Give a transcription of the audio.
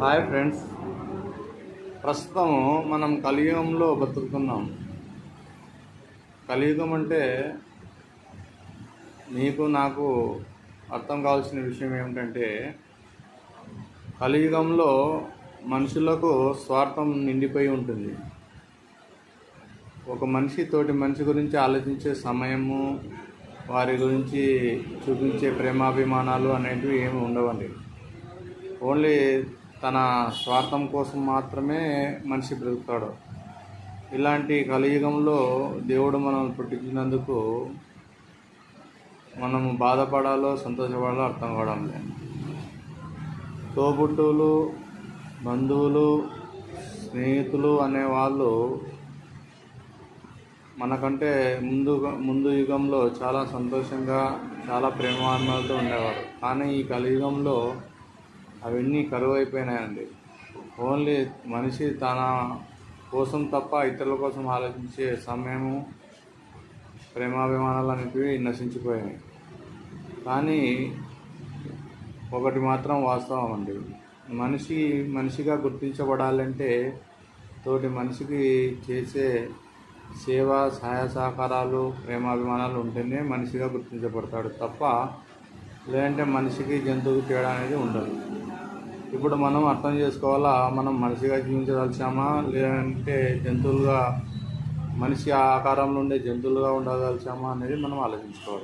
Hi friends. ప్రస్తుతం మనం కలియుగంలో బతుకుతున్నాం. కలియుగం అంటే మీకు నాకు అర్థం కావాల్సిన విషయం ఏమిటంటే, కలియుగంలో మనుషులకు స్వార్థం నిండిపోయి ఉంటుంది. ఒక మనిషి తోటి మనిషి గురించి ఆలోచించే సమయము, వారి గురించి చూపించే ప్రేమాభిమానాలు అనేటివి ఏమి ఉండవండి. ఓన్లీ తన స్వార్థం కోసం మాత్రమే మనిషి బ్రతుకుతాడు. ఇలాంటి కలియుగంలో దేవుడు మనల్ని పుట్టించినందుకు మనము బాధపడాలో సంతోషపడాలో అర్థం కావడం లేదు. తోబుట్టువులు, బంధువులు, స్నేహితులు అనేవాళ్ళు మనకంటే ముందు యుగంలో చాలా సంతోషంగా, చాలా ప్రేమాభిమానాలతో ఉండేవారు. కానీ ఈ కలియుగంలో అవన్నీ కరువైపోయినాయండి. ఓన్లీ మనిషి తన కోసం తప్ప ఇతరుల కోసం ఆలోచించే సమయము, ప్రేమాభిమానాలు అనేటివి నశించిపోయాయి. కానీ ఒకటి మాత్రం వాస్తవం అండి, మనిషిగా గుర్తించబడాలంటే తోటి మనిషికి చేసే సేవ, సహాయ సహకారాలు, ప్రేమాభిమానాలు ఉంటేనే మనిషిగా గుర్తించబడతాడు తప్ప లేదంటే మనిషికి జంతువుకి తేడా అనేది ఉండదు. ఇప్పుడు మనం అర్థం చేసుకోవాలా, మనం మనిషిగా జీవించదలిచామా లేదంటే జంతువులుగా, మనిషి ఆకారంలో ఉండే జంతువులుగా ఉండదలిచామా అనేది మనం ఆలోచించుకోవాలి.